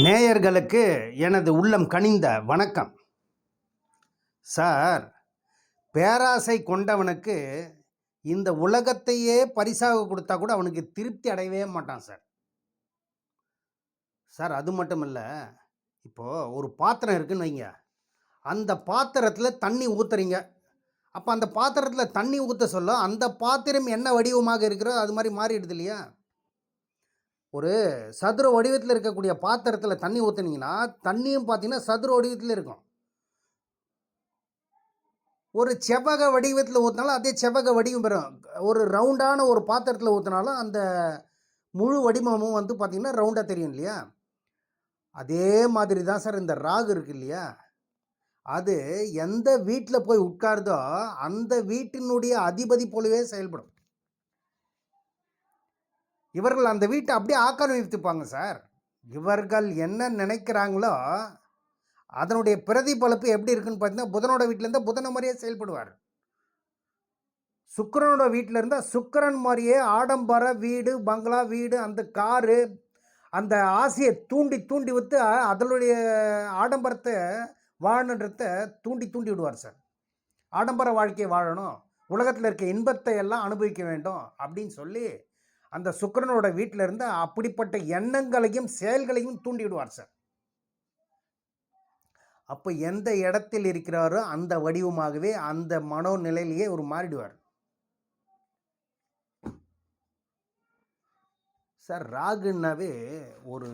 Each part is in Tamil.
நேயர்களுக்கு எனது உள்ளம் கனிந்த வணக்கம். சார், பேராசை கொண்டவனுக்கு இந்த உலகத்தையே பரிசாக கொடுத்தா கூட அவனுக்கு திருப்தி அடையவே மாட்டான் சார். சார், அது மட்டும் இல்லை, இப்போது ஒரு பாத்திரம் இருக்குன்னு வைங்க. அந்த பாத்திரத்தில் தண்ணி ஊற்றுறீங்க. அப்போ அந்த பாத்திரத்தில் தண்ணி ஊற்ற சொல்ல அந்த பாத்திரம் என்ன வடிவமாக இருக்கிறோ அது மாதிரி மாறிடுது இல்லையா? ஒரு சதுர வடிவத்தில் இருக்கக்கூடிய பாத்திரத்தில் தண்ணி ஊற்றுனீங்கன்னா தண்ணியும் பார்த்தீங்கன்னா சதுர வடிவத்தில் இருக்கும். ஒரு செவ்வக வடிவத்தில் ஊற்றினாலும் அதே செவ்வக வடிவம் பெறும். ஒரு ரவுண்டான ஒரு பாத்திரத்தில் ஊற்றினாலும் அந்த முழு வடிவமும் வந்து பார்த்திங்கன்னா ரவுண்டாக தெரியும் இல்லையா? அதே மாதிரி தான் சார் இந்த ராகு இருக்கு இல்லையா? அது எந்த வீட்டில் போய் உட்காருதோ அந்த வீட்டினுடைய அதிபதி போலவே செயல்படும். இவர்கள் அந்த வீட்டை அப்படியே ஆக்கிரமித்துப்பாங்க சார். இவர்கள் என்ன நினைக்கிறாங்களோ அதனுடைய பிரதிபலிப்பு எப்படி இருக்குன்னு பார்த்தீங்கன்னா, புதனோட வீட்டில் இருந்தால் புதனை மாதிரியே செயல்படுவார். சுக்கிரனோட வீட்டில் இருந்தால் சுக்கிரன் மாதிரியே ஆடம்பர வீடு, பங்களா வீடு, அந்த காரு, அந்த ஆசையை தூண்டி தூண்டி விட்டு அதனுடைய ஆடம்பரத்தை வாழணுன்றத தூண்டி தூண்டி விடுவார் சார். ஆடம்பர வாழ்க்கையை வாழணும், உலகத்தில் இருக்க இன்பத்தை எல்லாம் அனுபவிக்க வேண்டும் அப்படின்னு சொல்லி அந்த சுக்கிரனோட வீட்டில் இருந்து அப்படிப்பட்ட எண்ணங்களையும் செயல்களையும் தூண்டி விடுவார் சார். அப்போ எந்த இடத்தில் இருக்கிறாரோ அந்த வடிவமாகவே அந்த மனோநிலையிலேயே ஒரு மாறிடுவார் சார். ராகுன்னாவே ஒரு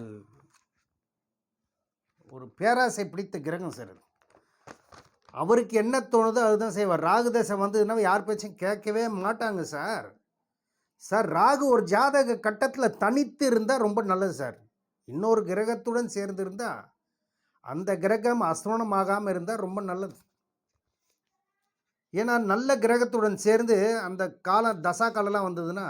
ஒரு பேராசை பிடித்த கிரகம் சார். அவருக்கு என்ன தோணுதோ அதுதான் செய்வார். ராகு தசை வந்ததுன்னா யார் பேச்சும் கேட்கவே மாட்டாங்க சார். சார், ராகு ஒரு ஜாதக கட்டத்தில் தனித்து இருந்தால் ரொம்ப நல்லது சார். இன்னொரு கிரகத்துடன் சேர்ந்து இருந்தால் அந்த கிரகம் அஸ்தமனமாகாமல் இருந்தால் ரொம்ப நல்லது. ஏன்னா நல்ல கிரகத்துடன் சேர்ந்து அந்த தசா காலெல்லாம் வந்ததுன்னா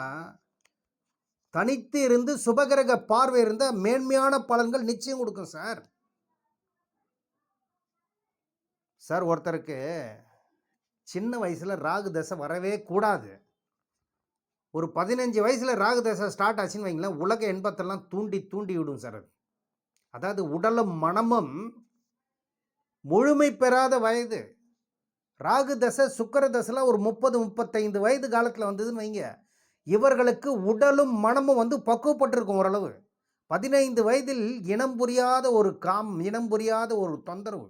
தனித்து இருந்து சுபகிரக பார்வை இருந்தால் மேன்மையான பலன்கள் நிச்சயம் கொடுக்கும் சார். சார், ஒருத்தருக்கு சின்ன வயசில் ராகு தசை வரவே கூடாது. ஒரு 15 வயசில் ராகு தசை ஸ்டார்ட் ஆச்சுன்னு வைங்களேன், உலக இன்பத்தெல்லாம் தூண்டி தூண்டி விடும் சார். அதாவது உடலும் மனமும் முழுமை பெறாத வயது. ராகு தசை சுக்கிர தசைலாம் ஒரு 30-35 வயது காலத்தில் வந்ததுன்னு வைங்க, இவர்களுக்கு உடலும் மனமும் வந்து பக்குவப்பட்டிருக்கும் ஓரளவு. 15 வயதில் இனம் புரியாத ஒரு தொந்தரவு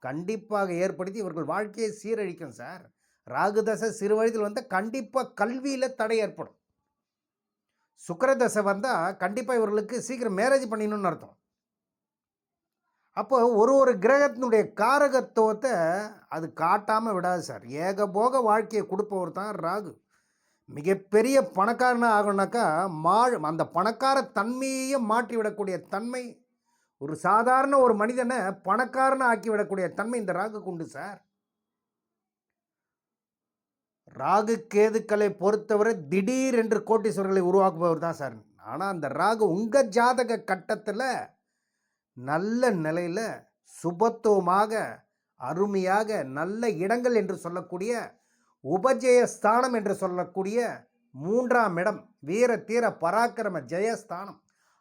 கண்டிப்பாக ஏற்படுத்தி இவர்கள் வாழ்க்கையை சீரழிக்கும் சார். ராகு தசை சிறு வயதில் வந்தால் கண்டிப்பாக கல்வியில் தடை ஏற்படும். சுக்கிர தசை வந்தால் கண்டிப்பாக இவர்களுக்கு சீக்கிரம் மேரேஜ் பண்ணிடணும்னு அர்த்தம். அப்போ ஒரு கிரகத்தினுடைய காரகத்துவத்தை அது காட்டாமல் விடாது சார். ஏகபோக வாழ்க்கையை கொடுப்பவர் தான் ராகு. மிகப்பெரிய பணக்காரனாக ஆகணுனாக்கா அந்த பணக்கார தன்மையை மாற்றிவிடக்கூடிய தன்மை, ஒரு சாதாரண ஒரு மனிதனை பணக்காரனை ஆக்கிவிடக்கூடிய தன்மை இந்த ராகுக்கு உண்டு சார். ராகு கேதுக்களை பொறுத்தவரை திடீர் என்று கோட்டீஸ்வரர்களை உருவாக்குபவர் தான் சார். ஆனால் அந்த ராகு உங்கள் ஜாதக கட்டத்தில் நல்ல நிலையில் சுபத்துவமாக அருமையாக நல்ல இடங்கள் என்று சொல்லக்கூடிய உபஜயஸ்தானம் என்று சொல்லக்கூடிய 3ஆம் இடம் வீர தீர பராக்கிரம ஜெயஸ்தானம்,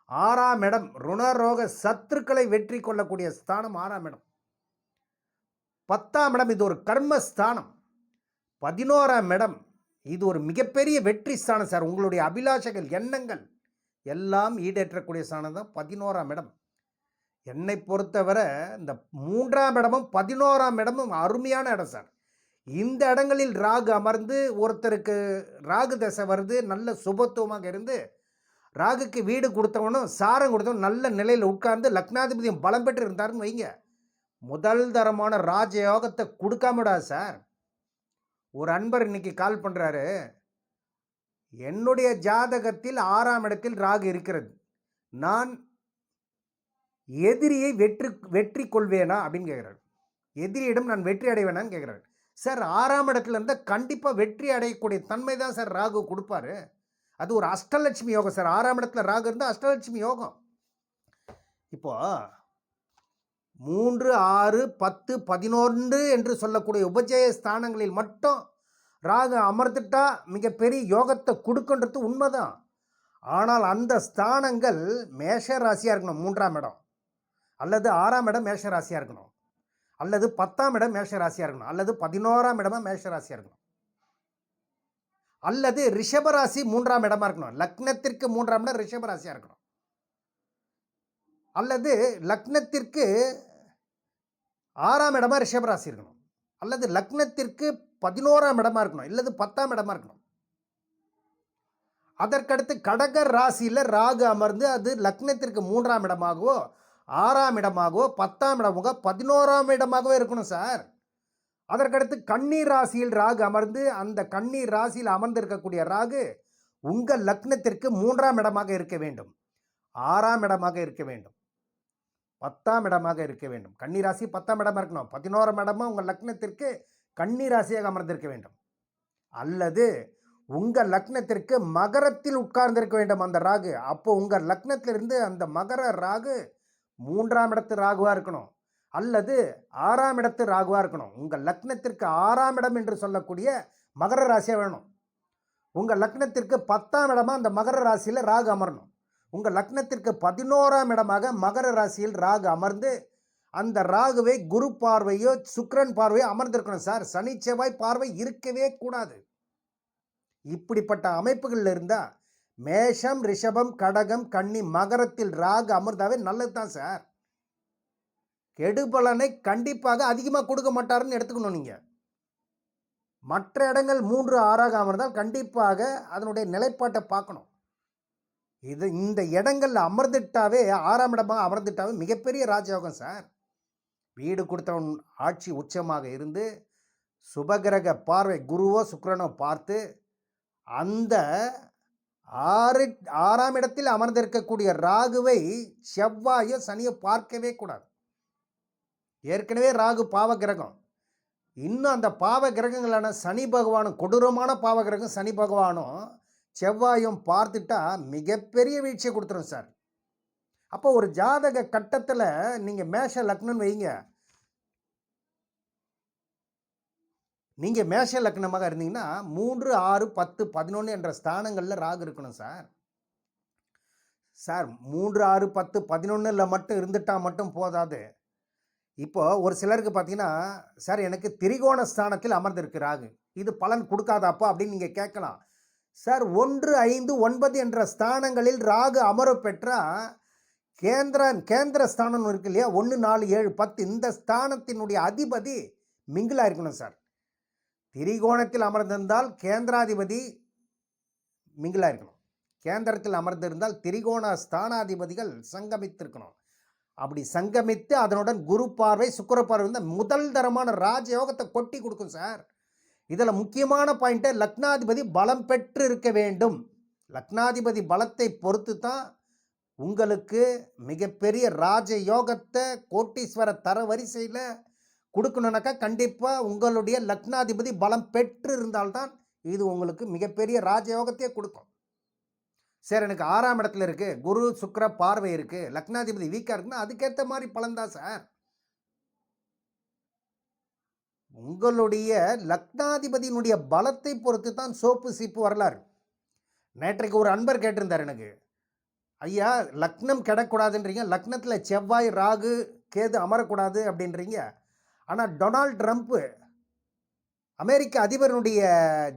6ஆம் இடம் ருணரோக சத்துருக்களை வெற்றி கொள்ளக்கூடிய ஸ்தானம் 6ஆம் இடம், 10ஆம் இடம் இது ஒரு கர்மஸ்தானம், 11ஆம் இடம் இது ஒரு மிகப்பெரிய வெற்றி ஸ்தானம் சார். உங்களுடைய அபிலாஷைகள் எண்ணங்கள் எல்லாம் ஈடேற்றக்கூடிய ஸ்தானம் தான் 11ஆம் இடம். என்னை பொறுத்தவரை இந்த 3ஆம் இடமும் 11ஆம் இடமும் அருமையான இடம் சார். இந்த இடங்களில் ராகு அமர்ந்து ஒருத்தருக்கு ராகு தசை வருது, நல்ல சுபத்துவமாக இருந்து ராகுக்கு வீடு கொடுத்தவனும் சாரம் கொடுத்தவனும் நல்ல நிலையில் உட்கார்ந்து லக்னாதிபதியும் பலம் பெற்று இருந்தாருன்னு வைங்க, முதல் தரமான ராஜயோகத்தை கொடுக்காமடாது சார். ஒரு அன்பர் இன்னைக்கு கால் பண்ணுறாரு, என்னுடைய ஜாதகத்தில் 6ஆம் இடத்தில் ராகு இருக்கிறது, நான் எதிரியை வெற்றி கொள்வேனா அப்படின்னு கேட்குறாரு. எதிரியிடம் நான் வெற்றி அடைவேனான்னு கேட்குறாரு. சார், 6ஆம் இடத்துல இருந்தால் கண்டிப்பாக வெற்றி அடையக்கூடிய தன்மை தான் சார் ராகு கொடுப்பாரு. அது ஒரு அஷ்டலட்சுமி யோகம் சார். 6ஆம் இடத்துல ராகு இருந்தால் அஷ்டலட்சுமி யோகம். இப்போ 3, 6, 10, 11 என்று சொல்லக்கூடிய உபஜய ஸ்தானங்களில் மட்டும் ராகு அமர்ந்துட்டா மிகப்பெரிய யோகத்தை கொடுக்குன்றது உண்மைதான். ஆனால் அந்த ஸ்தானங்கள் மேஷ ராசியாக இருக்கணும். 3ஆம் இடம் அல்லது 6ஆம் இடம் மேஷ ராசியாக இருக்கணும், அல்லது 10ஆம் இடம் மேஷ ராசியாக இருக்கணும், அல்லது 11ஆம் இடமா மேஷ ராசியாக இருக்கணும், அல்லது ரிஷபராசி 3ஆம் இடமா இருக்கணும். லக்னத்திற்கு 3ஆம் இடம் ரிஷபராசியாக இருக்கணும், அல்லது லக்னத்திற்கு 6ஆம் இடமா ரிஷபராசி இருக்கணும், அல்லது லக்னத்திற்கு 11ஆம் இடமா இருக்கணும், இல்லது 10ஆம் இடமா இருக்கணும். அதற்கடுத்து கடக ராசியில் ராகு அமர்ந்து அது லக்னத்திற்கு 3ஆம் இடமாகவோ 6ஆம் இடமாகவோ 10ஆம் இடமாகவோ 11ஆம் இடமாகவோ இருக்கணும் சார். அதற்கடுத்து கன்னி ராசியில் ராகு அமர்ந்து அந்த கன்னி ராசியில் அமர்ந்திருக்கக்கூடிய ராகு உங்கள் லக்னத்திற்கு 3ஆம் இடமாக இருக்க வேண்டும், 6ஆம் இடமாக இருக்க வேண்டும், 10ஆம் இடமாக இருக்க வேண்டும். கன்னி ராசி 10ஆம் இடமா இருக்கணும், 11ஆம் இடமா உங்கள் லக்னத்திற்கு கன்னி ராசியாக அமர்ந்திருக்க வேண்டும், அல்லது உங்கள் லக்னத்திற்கு மகரத்தில் உட்கார்ந்திருக்க வேண்டும் அந்த ராகு. அப்போ உங்கள் லக்னத்திலிருந்து அந்த மகர ராகு 3ஆம் இடத்து ராகுவாக இருக்கணும், அல்லது 6ஆம் இடத்து ராகுவாக இருக்கணும். உங்கள் லக்னத்திற்கு 6ஆம் இடம் என்று சொல்லக்கூடிய மகர ராசியாக வேணும். உங்கள் லக்னத்திற்கு 10ஆம் இடமா அந்த மகர ராசியில் ராகு அமரணும். உங்கள் லக்னத்திற்கு 11ஆம் இடமாக மகர ராசியில் ராகு அமர்ந்து அந்த ராகுவை குரு பார்வையோ சுக்கிரன் பார்வையோ அமர்ந்திருக்கணும் சார். சனி செவ்வாய் பார்வை இருக்கவே கூடாது. இப்படிப்பட்ட அமைப்புகளில் இருந்தால் மேஷம் ரிஷபம் கடகம் கன்னி மகரத்தில் ராகு அமர்ந்தாவே நல்லது தான் சார். கெடுபலனை கண்டிப்பாக அதிகமாக கொடுக்க மாட்டாருன்னு எடுத்துக்கணும். நீங்கள் மற்ற இடங்கள் 3 6ஆக அமர்ந்தால் கண்டிப்பாக அதனுடைய நிலைப்பாட்டை பார்க்கணும். இந்த இடங்களில் அமர்ந்துட்டாவே 6ஆம் இடமாக அமர்ந்துட்டாவே மிகப்பெரிய ராஜயோகம் சார். வீடு கொடுத்தவன் ஆட்சி உச்சமாக இருந்து சுபகிரக பார்வை குருவோ சுக்கிரனோ பார்த்து அந்த 6ஆம் இடத்தில் அமர்ந்திருக்கக்கூடிய ராகுவை செவ்வாயோ சனியோ பார்க்கவே கூடாது. ஏற்கனவே ராகு பாவ கிரகம், இன்னும் அந்த பாவ கிரகங்களான சனி பகவானும் கொடூரமான பாவ கிரகம் சனி பகவானும் செவ்வாயும் பார்த்துட்டா மிகப்பெரிய வீழ்ச்சியை கொடுத்துரும் சார். அப்போ ஒரு ஜாதக கட்டத்தில் நீங்கள் மேஷ லக்னம் வைங்க, நீங்கள் மேஷ லக்னமாக இருந்தீங்கன்னா 3 6 10 11 என்ற ஸ்தானங்களில் ராகு இருக்கணும் சார். 3 6 10 11 மட்டும் இருந்துட்டால் மட்டும் போதாது. இப்போ ஒரு சிலருக்கு பார்த்தீங்கன்னா சார் எனக்கு திரிகோண ஸ்தானத்தில் அமர்ந்திருக்கு ராகு, இது பலன் கொடுக்காதாப்பா அப்படின்னு நீங்கள் கேட்கலாம். சார் 1 5 9 என்ற ஸ்தானங்களில் ராகு அமர பெற்றால் கேந்திர ஸ்தானம் இருக்கு இல்லையா, 1 4 7 10 இந்த ஸ்தானத்தினுடைய அதிபதி மிங்கிலாக இருக்கணும் சார். திரிகோணத்தில் அமர்ந்திருந்தால் கேந்திராதிபதி மிங்கிலாக இருக்கணும், கேந்திரத்தில் அமர்ந்திருந்தால் திரிகோண ஸ்தானாதிபதிகள் சங்கமித்திருக்கணும். அப்படி சங்கமித்து அதனுடன் குரு பார்வை சுக்கிர பார்வை வந்து முதல் தரமான ராஜயோகத்தை கொட்டி கொடுக்கும் சார். இதில் முக்கியமான பாயிண்ட்டு லக்னாதிபதி பலம் பெற்று இருக்க வேண்டும். லக்னாதிபதி பலத்தை பொறுத்து தான் உங்களுக்கு மிகப்பெரிய ராஜயோகத்தை கோட்டீஸ்வர தர வரிசையில் கொடுக்கணுன்னாக்கா கண்டிப்பாக உங்களுடைய லக்னாதிபதி பலம் பெற்று இருந்தால்தான் இது உங்களுக்கு மிகப்பெரிய ராஜயோகத்தையே கொடுக்கும். சார் எனக்கு 6ஆம் இடத்துல இருக்குது, குரு சுக்கிர பார்வை இருக்குது, லக்னாதிபதி வீக்காக இருக்குன்னா அதுக்கேற்ற மாதிரி பலன்தான் சார். உங்களுடைய லக்னாதிபதியினுடைய பலத்தை பொறுத்து தான் சோப்பு சீப்பு வரலாறு. நேற்றைக்கு ஒரு அன்பர் கேட்டிருந்தார் எனக்கு, ஐயா லக்னம் கிடக்கூடாதுன்றீங்க, லக்னத்தில் செவ்வாய் ராகு கேது அமரக்கூடாது அப்படின்றீங்க, ஆனால் டொனால்ட் ட்ரம்ப்பு அமெரிக்க அதிபருடைய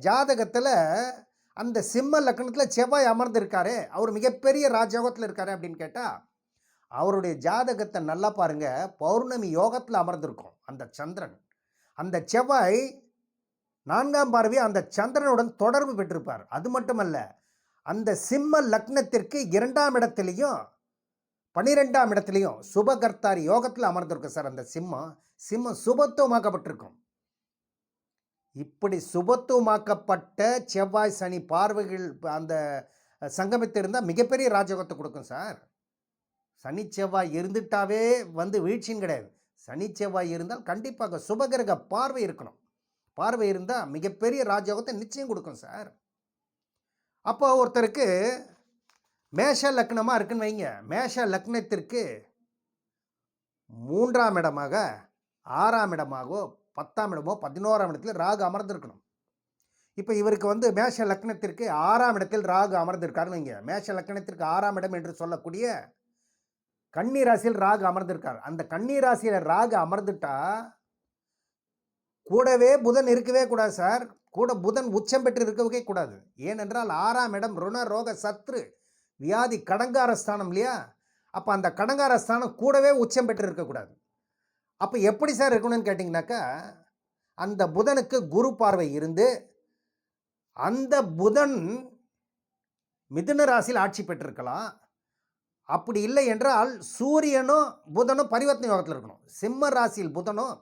ஜாதகத்தில் அந்த சிம்ம லக்னத்தில் செவ்வாய் அமர்ந்திருக்காரு, அவர் மிகப்பெரிய ராஜயோகத்தில் இருக்காரு அப்படின்னு கேட்டால் அவருடைய ஜாதகத்தை நல்லா பாருங்கள், பௌர்ணமி யோகத்தில் அமர்ந்திருக்கும் அந்த சந்திரன். அந்த செவ்வாய் 4ஆம் பார்வையை அந்த சந்திரனுடன் தொடர்பு பெற்றிருப்பார். அது மட்டுமல்ல, அந்த சிம்ம லக்னத்திற்கு 2ஆம் இடத்துலையும் 12ஆம் இடத்துலையும் சுபகர்த்தாரி யோகத்தில் அமர்ந்திருக்கும் சார். அந்த சிம்மம் சுபத்துவமாக்கப்பட்டிருக்கும். இப்படி சுபத்துவமாக்கப்பட்ட செவ்வாய் சனி பார்வைகள் அந்த சங்கமித்து இருந்தால் மிகப்பெரிய ராஜயோகத்தை கொடுக்கும் சார். சனி செவ்வாய் இருந்துட்டாவே வந்து வீழ்ச்சின்னு கிடையாது. சனி செவ்வாய் இருந்தால் கண்டிப்பாக சுபகிரக பார்வை இருக்கணும். பார்வை இருந்தால் மிகப்பெரிய ராஜயோகத்தை நிச்சயம் கொடுக்கும் சார். அப்போ ஒருத்தருக்கு மேஷ லக்னமாக இருக்குன்னு வைங்க, மேஷ லக்னத்திற்கு 3ஆம் இடமாக 6ஆம் இடமாகவோ 10ஆம் இடமோ 11ஆம் இடத்தில் ராகு அமர்ந்திருக்கணும். இப்போ இவருக்கு வந்து மேஷ லக்னத்திற்கு 6ஆம் இடத்தில் ராகு அமர்ந்திருக்காருன்னு வைங்க. மேஷ லக்னத்திற்கு 6ஆம் இடம் என்று சொல்லக்கூடிய கன்னி ராசியில் ராகு அமர்ந்திருக்கார். அந்த கன்னி ராசியில் ராகு அமர்ந்துட்டா கூடவே புதன் இருக்கவே கூடாது சார். கூட புதன் உச்சம் பெற்று இருக்கவே கூடாது. ஏனென்றால் 6ஆம் இடம் ருண ரோக சத்ரு வியாதி கடங்கார ஸ்தானம் இல்லையா? அப்போ அந்த கடங்கார ஸ்தானம் கூடவே உச்சம் பெற்று இருக்கக்கூடாது. அப்போ எப்படி சார் இருக்கணும்னு கேட்டிங்கனாக்கா, அந்த புதனுக்கு குரு பார்வை இருந்து அந்த புதன் மிதுன ராசியில் ஆட்சி பெற்றிருக்கலாம். அப்படி இல்லை என்றால் சூரியனும் புதனும் பரிவர்த்தனை யோகத்தில் இருக்கணும். சிம்ம ராசியில் புதனும்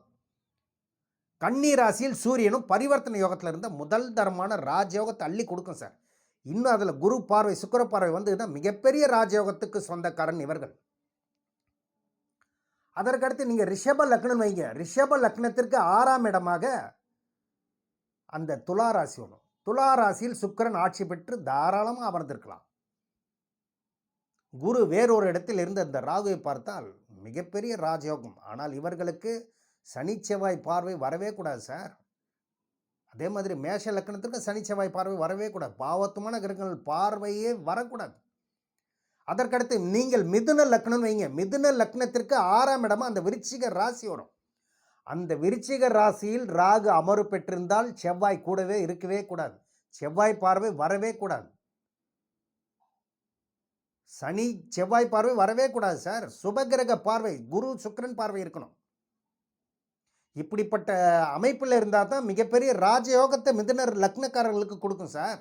கன்னி ராசியில் சூரியனும் பரிவர்த்தனை யோகத்தில் இருந்த முதல் தரமான ராஜயோகத்தை அள்ளி கொடுக்கும் சார். இன்னும் அதில் குரு பார்வை சுக்கிர பார்வை வந்து மிகப்பெரிய ராஜயோகத்துக்கு சொந்தக்காரன் இவர்கள். அதற்கடுத்து நீங்கள் ரிஷப லக்னம் வைங்க. ரிஷப லக்னத்திற்கு 6ஆம் இடமாக அந்த துலா ராசி வரும். துலா ராசியில் சுக்கிரன் ஆட்சி பெற்று தாராளமாக அமர்ந்திருக்கலாம். குரு வேறொரு இடத்தில் இருந்த இந்த ராகுவை பார்த்தால் மிகப்பெரிய ராஜயோகம். ஆனால் இவர்களுக்கு சனி செவ்வாய் பார்வை வரவே கூடாது சார். அதே மாதிரி மேஷ லக்னத்திற்கு சனி செவ்வாய் பார்வை வரவே கூடாது. பாவத்துமான கிரகங்கள் பார்வையே வரக்கூடாது. அதற்கடுத்து நீங்கள் மிதுன லக்னம் வைங்க. மிதுன லக்னத்திற்கு 6ஆம் இடமா அந்த விருச்சிக ராசி வரும். அந்த விருச்சிக ராசியில் ராகு அமர்வு பெற்றிருந்தால் செவ்வாய் கூடவே இருக்கவே கூடாது. செவ்வாய் பார்வை வரவே கூடாது. சனி செவ்வாய் பார்வை வரவே கூடாது சார். சுபகிரக பார்வை குரு சுக்கிரன் பார்வை இருக்கணும். இப்படிப்பட்ட அமைப்பில் இருந்தால் தான் மிகப்பெரிய ராஜயோகத்தை மிதுனர் லக்னக்காரர்களுக்கு கொடுக்கும் சார்.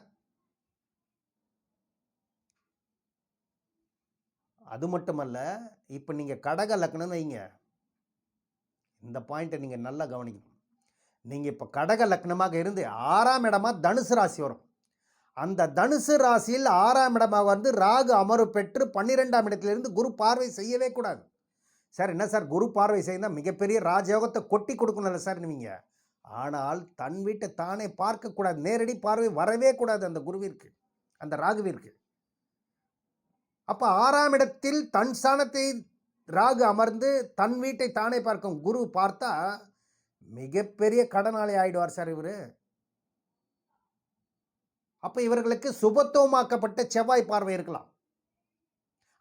அது மட்டுமல்ல, இப்போ நீங்கள் கடக லக்னம் வைங்க. இந்த பாயிண்ட்டை நீங்கள் நல்லா கவனிக்கணும். நீங்கள் இப்போ கடக லக்னமாக இருந்து 6ஆம் இடமா தனுசு ராசி வரும். அந்த தனுசு ராசியில் 6ஆம் இடமாக வந்து ராகு அமர்வு பெற்று 12ஆம் இடத்திலிருந்து குரு பார்வை செய்யவே கூடாது சார். என்ன சார் குரு பார்வை செய்தால் மிகப்பெரிய ராஜயோகத்தை கொட்டி கொடுக்கணும்ல சார் நீங்கள். ஆனால் தன் வீட்டை தானே பார்க்கக்கூடாது. நேரடி பார்வை வரவே கூடாது அந்த குருவிற்கு, அந்த ராகுவிற்கு. அப்போ 6ஆம் இடத்தில் தன் ஸ்தானத்தை ராகு அமர்ந்து தன் வீட்டை தானே பார்க்கும் குரு பார்த்தா மிகப்பெரிய கடனாளி ஆயிடுவார் சார் இவர். அப்போ இவர்களுக்கு சுபத்துவமாக்கப்பட்ட செவ்வாய் பார்வை இருக்கலாம்.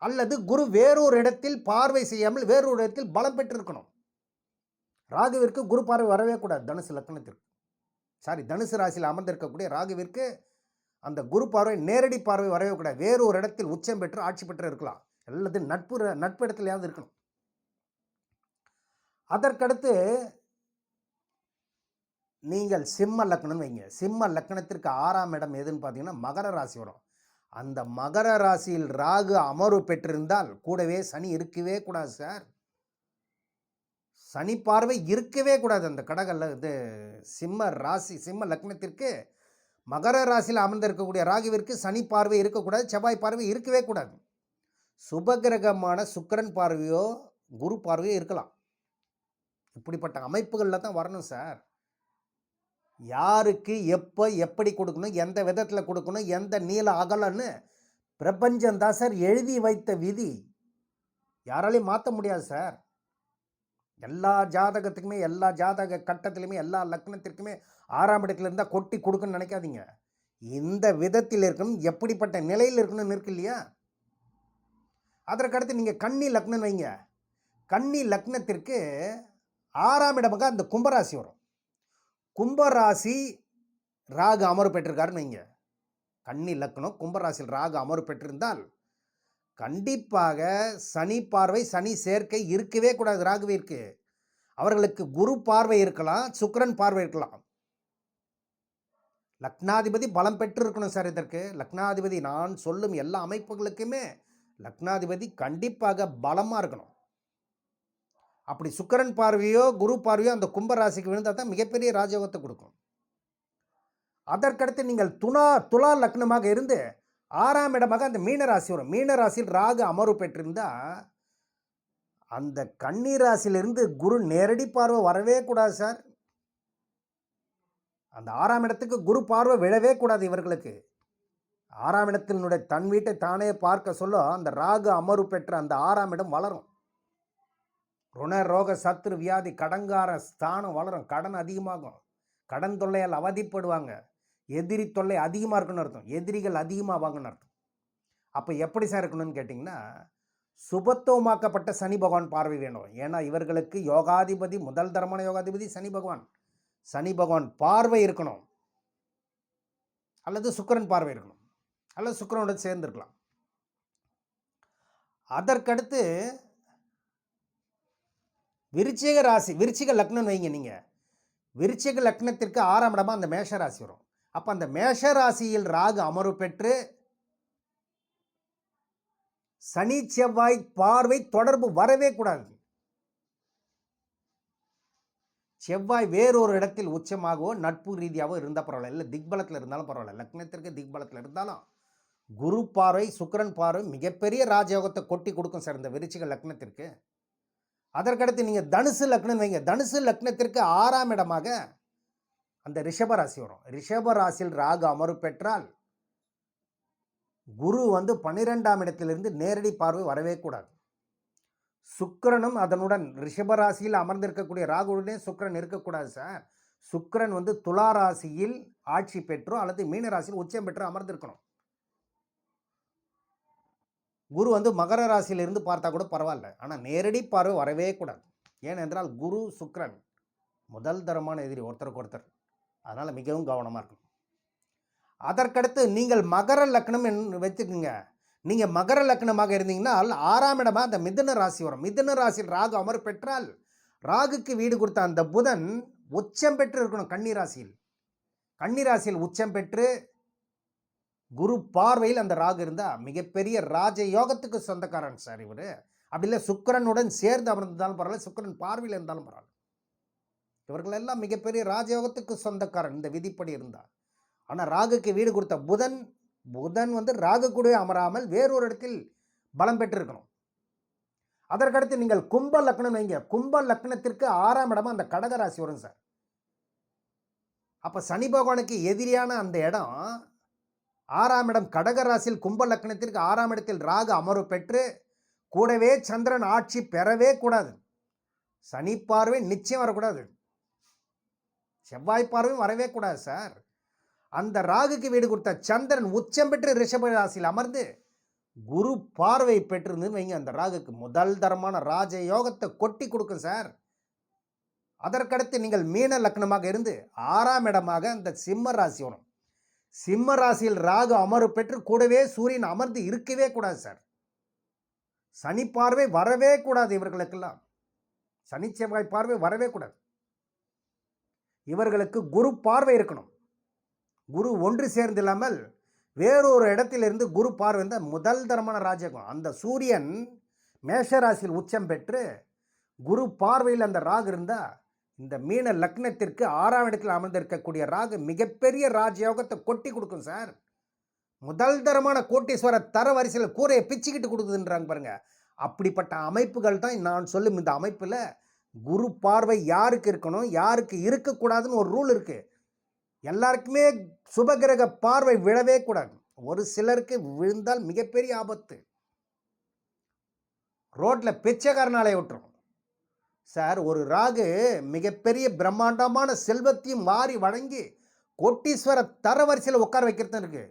அல்லது குரு வேறொரு இடத்தில் பார்வை செய்யாமல் வேறொரு இடத்தில் பலம் பெற்றிருக்கணும். ராகுவிற்கு குரு பார்வை வரவே கூடாது. தனுசு லக்னத்திற்கு தனுசு ராசியில் அமர்ந்திருக்கக்கூடிய ராகுவிற்கு அந்த குரு பார்வை நேரடி பார்வை வரவே கூடாது. வேறொரு இடத்தில் உச்சம் பெற்று ஆட்சி பெற்று இருக்கலாம். அல்லது நட்பு இடத்துலையாவது இருக்கணும். அதற்கடுத்து நீங்கள் சிம்ம லக்னம் வைங்க. சிம்ம லக்னத்திற்கு 6ஆம் இடம் எதுன்னு பார்த்தீங்கன்னா மகர ராசி வரும். அந்த மகர ராசியில் ராகு அமர்வு பெற்றிருந்தால் கூடவே சனி இருக்கவே கூடாது சார். சனி பார்வை இருக்கவே கூடாது. அந்த கடகல்ல இது சிம்ம ராசி சிம்ம லக்னத்திற்கு மகர ராசியில் அமர்ந்திருக்கக்கூடிய ராகுவிற்கு சனி பார்வை இருக்கக்கூடாது. செவ்வாய் பார்வை இருக்கவே கூடாது. சுபகிரகமான சுக்கிரன் பார்வையோ குரு பார்வையோ இருக்கலாம். இப்படிப்பட்ட அமைப்புகளில் தான் வரணும் சார். யாருக்கு எப்போ எப்படி கொடுக்கணும், எந்த விதத்தில் கொடுக்கணும், எந்த நீள அகலன்னு பிரபஞ்சந்தான் சார் எழுதி வைத்த விதி. யாராலையும் மாற்ற முடியாது சார். எல்லா ஜாதகத்துக்குமே எல்லா ஜாதக கட்டத்திலுமே எல்லா லக்னத்திற்குமே 6ஆம் இடத்துல இருந்தால் கொட்டி கொடுக்குன்னு நினைக்காதீங்க. இந்த விதத்தில் இருக்கணும், எப்படிப்பட்ட நிலையில் இருக்கணும்னு இருக்கு இல்லையா. அதற்கடுத்து நீங்கள் கன்னி லக்னம் வைங்க. கன்னி லக்னத்திற்கு 6ஆம் இடமாக அந்த கும்பராசி வரும். கும்பராசி ராகு அமர்வு பெற்றிருக்காருன்னு வைங்க. கன்னி லக்னம் கும்பராசியில் ராகு அமர்வு பெற்றிருந்தால் கண்டிப்பாக சனி பார்வை சனி சேர்க்கை இருக்கவே கூடாது. ராகுவிற்கு அவர்களுக்கு குரு பார்வை இருக்கலாம், சுக்கிரன் பார்வை இருக்கலாம். லக்னாதிபதி பலம் பெற்று இருக்கணும் சார். இதற்கு லக்னாதிபதி நான் சொல்லும் எல்லா அமைப்புகளுக்குமே லக்னாதிபதி கண்டிப்பாக பலமாக இருக்கணும். அப்படி சுக்கிரன் பார்வையோ குரு பார்வையோ அந்த கும்பராசிக்கு விழுந்தால் தான் மிகப்பெரிய ராஜயோகத்தை கொடுக்கும். அதற்கடுத்து நீங்கள் துலா லக்னமாக இருந்து 6ஆம் இடமாக அந்த மீனராசி வரும். மீனராசியில் ராகு அமர்வு பெற்றிருந்தால் அந்த கன்னி ராசியிலிருந்து குரு நேரடி பார்வை வரவே கூடாது சார். அந்த 6ஆம் இடத்துக்கு குரு பார்வை விழவே கூடாது இவர்களுக்கு. 6ஆம் இடத்தினுடைய தன் வீட்டை தானே பார்க்க சொல்ல அந்த ராகு அமர்வு பெற்ற அந்த 6ஆம் இடம் வளரும். ருண ரோக சத்ரு வியாதி கடங்கார ஸ்தானம் வளரும். கடன் அதிகமாகும். கடன் தொல்லையால் அவதிப்படுவாங்க. எதிரி தொல்லை அதிகமாக இருக்குன்னு அர்த்தம். எதிரிகள் அதிகமாக வாங்கன்னு அர்த்தம். அப்போ எப்படி சார் இருக்கணும்னு கேட்டிங்கன்னா சுபத்துவமாக்கப்பட்ட சனி பகவான் பார்வை வேணும். ஏன்னா இவர்களுக்கு யோகாதிபதி, முதல் தரமான யோகாதிபதி சனி பகவான். சனி பகவான் பார்வை இருக்கணும், அல்லது சுக்கிரன் பார்வை இருக்கணும், அல்லது சுக்கிரனோட சேர்ந்திருக்கலாம். அதற்கடுத்து விருச்சிக ராசி, விருச்சிக லக்னம் வைங்க. நீங்கள் விருச்சிக லக்னத்திற்கு 6ஆம் இடமா அந்த மேஷ ராசி வரும். அப்போ அந்த மேஷ ராசியில் ராகு அமர்வு பெற்று சனி செவ்வாய் பார்வை தொடர்பு வரவே கூடாது. செவ்வாய் வேறொரு இடத்தில் உச்சமாகவோ நட்பு ரீதியாகவோ இருந்தால் பரவாயில்ல, இல்லை திக்பலத்தில் இருந்தாலும் பரவாயில்ல, லக்னத்திற்கு திக்பலத்தில் இருந்தாலும் குரு பார்வை, சுக்கிரன் பார்வை மிகப்பெரிய ராஜயோகத்தை கொட்டி கொடுக்கும் சார் இந்த விருச்சிக லக்னத்திற்கு. அதற்கடுத்து நீங்கள் தனுசு லக்னம் வைங்க. தனுசு லக்னத்திற்கு 6ஆம் இடமாக அந்த ரிஷப ராசி வரும். ரிஷப ராசியில் ராகு அமர்வு பெற்றால் குரு 12ஆம் இடத்திலிருந்து நேரடி பார்வை வரவே கூடாது. சுக்கிரனும் அதனுடன் ரிஷப ராசியில் அமர்ந்திருக்கக்கூடிய ராகுவுடனே சுக்கிரன் இருக்கக்கூடாது சார். சுக்கிரன் துலா ராசியில் ஆட்சி பெற்றோ அல்லது மீன ராசியில் உச்சம் பெற்றோ அமர்ந்திருக்கணும். குரு மகர ராசியிலிருந்து பார்த்தா கூட பரவாயில்ல, ஆனால் நேரடி பார்வை வரவே கூடாது. ஏனென்றால் குரு சுக்கிரன் முதல் தரமான எதிரி ஒருத்தருக்கு ஒருத்தர். அதனால் மிகவும் கவனமாக இருக்கணும். அதற்கடுத்து நீங்கள் மகர லக்னம் வச்சுக்கோங்க. நீங்கள் மகர லக்னமாக இருந்தீங்கன்னா 6ஆம் இடமாக அந்த மிதுன ராசி வரும். மிதுன ராசியில் ராகு அமர்வு பெற்றால் ராகுக்கு வீடு கொடுத்த அந்த புதன் உச்சம் பெற்று இருக்கணும் கன்னி ராசியில். கன்னி ராசியில் உச்சம் பெற்று குரு பார்வையில் அந்த ராகு இருந்தால் மிகப்பெரிய ராஜ யோகத்துக்கு சொந்தக்காரன் சார் இவர். அப்படி இல்லை சுக்கிரனுடன் சேர்ந்து அமர்ந்தாலும் பரவாயில்ல, சுக்கிரன் பார்வையில் இருந்தாலும் பரவாயில்ல, இவர்கள் எல்லாம் மிகப்பெரிய ராஜயோகத்துக்கு சொந்தக்காரன் இந்த விதிப்படி இருந்தார். ஆனால் ராகுக்கு வீடு கொடுத்த புதன் ராகு கூட அமராமல் வேறொரு இடத்தில் பலம் பெற்றிருக்கணும். அதற்கடுத்து நீங்கள் கும்ப லக்னம் வைங்க. கும்ப லக்னத்திற்கு 6ஆம் இடமா அந்த கடக ராசி வரும் சார். அப்போ சனி பகவானுக்கு எதிரியான அந்த இடம் 6ஆம் இடம் கடக ராசியில் கும்ப லக்னத்திற்கு 6ஆம் இடத்தில் ராகு அமர்வு பெற்று கூடவே சந்திரன் ஆட்சி பெறவே கூடாது. சனி பார்வை நிச்சயம் வரக்கூடாது, செவ்வாய் பார்வையும் வரவே கூடாது சார். அந்த ராகுக்கு வீடு கொடுத்த சந்திரன் உச்சம் பெற்று ரிஷப ராசியில் அமர்ந்து குரு பார்வை பெற்றிருந்துன்னு வைங்க, அந்த ராகுக்கு முதல் தரமான ராஜ யோகத்தை கொட்டி கொடுக்கும் சார். அதற்கடுத்து நீங்கள் மீன லக்னமாக இருந்து 6ஆம் இடமாக அந்த சிம்ம ராசி வரும். சிம்ம ராசியில் ராகு அமர்வு பெற்று கூடவே சூரியன் அமர்ந்து இருக்கவே கூடாது சார். சனி பார்வை வரவே கூடாது இவர்களுக்கெல்லாம். சனி செவ்வாய் பார்வை வரவே கூடாது. இவர்களுக்கு குரு பார்வை இருக்கணும். குரு ஒன்று சேர்ந்து இல்லாமல் வேறொரு இடத்திலிருந்து குரு பார்வை இருந்தால் முதல் தரமான ராஜயோகம். அந்த சூரியன் மேஷராசியில் உச்சம் பெற்று குரு பார்வையில் அந்த ராகு இருந்தால் இந்த மீன லக்னத்திற்கு 6ஆம் இடத்தில் அமர்ந்திருக்கக்கூடிய ராகு மிகப்பெரிய ராஜயோகத்தை கொட்டி கொடுக்கும் சார். முதல் தரமான கோட்டீஸ்வர தர வரிசையில் கூரையை பிச்சுக்கிட்டு கொடுக்குதுன்றாங்க பாருங்க. அப்படிப்பட்ட அமைப்புகள் தான் நான் சொல்லும் இந்த அமைப்பில் குரு பார்வை யாருக்கு இருக்கணும், யாருக்கு இருக்கக்கூடாதுன்னு ஒரு ரூல் இருக்குது. எல்லாருக்குமே சுபகிரக பார்வை விழவே கூடாது. ஒரு சிலருக்கு விழுந்தால் மிகப்பெரிய ஆபத்து. ரோட்டில் பிச்சைக்காரனாலே விட்டுரும் சார். ஒரு ராகு மிகப்பெரிய பிரம்மாண்டமான செல்வத்தையும் வாரி வழங்கி கோட்டீஸ்வர தரவரிசையில் உட்கார வைக்கிறது இருக்குது.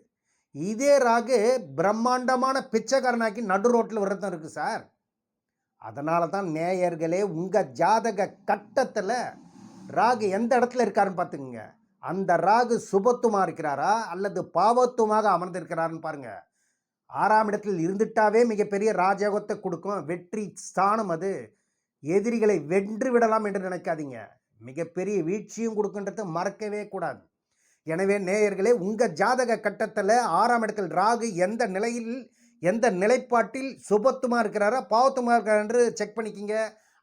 இதே ராகு பிரம்மாண்டமான பிச்சைக்காரனாக்கி நடு ரோட்டில் விடுறதும் இருக்குது சார். அதனால தான் நேயர்களே, உங்கள் ஜாதக கட்டத்தில் ராகு எந்த இடத்துல இருக்காருன்னு பார்த்துக்குங்க. அந்த ராகு சுபத்துவமாக இருக்கிறாரா அல்லது பாவத்துவமாக அமர்ந்திருக்கிறாருன்னு பாருங்கள். 6ஆம் இடத்தில் இருந்துட்டாவே மிகப்பெரிய ராஜயோகத்தை கொடுக்கும், வெற்றி ஸ்தானம். அது எதிரிகளை வென்று விடலாம் என்று நினைக்காதீங்க, மிகப்பெரிய வீழ்ச்சியும் கொடுக்குன்றது மறக்கவே கூடாது. எனவே நேயர்களே, உங்கள் ஜாதக கட்டத்தில் 6ஆம் இடத்தில் ராகு எந்த நிலையில், எந்த நிலைப்பாட்டில் சுபத்துவமாக இருக்கிறாரா பாவத்துவமாக இருக்கிறார் என்று செக் பண்ணிக்கிங்க.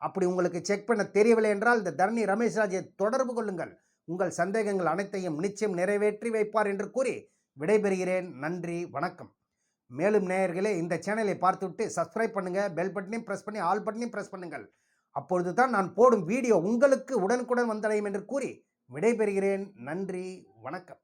அப்படி உங்களுக்கு செக் பண்ண தெரியவில்லை என்றால் இந்த தரணி ரமேஷ்ராஜை தொடர்பு கொள்ளுங்கள். உங்கள் சந்தேகங்கள் அனைத்தையும் நிச்சயம் நிறைவேற்றி வைப்பார் என்று கூறி விடைபெறுகிறேன். நன்றி, வணக்கம். மேலும் நேயர்களே, இந்த சேனலை பார்த்துவிட்டு சப்ஸ்கிரைப் பண்ணுங்கள், பெல் பட்டனையும் ப்ரெஸ் பண்ணி ஆல் பட்டனையும் ப்ரெஸ் பண்ணுங்கள். அப்பொழுது தான் நான் போடும் வீடியோ உங்களுக்கு உடனுக்குடன் வந்தடையும் என்று கூறி விடைபெறுகிறேன். நன்றி, வணக்கம்.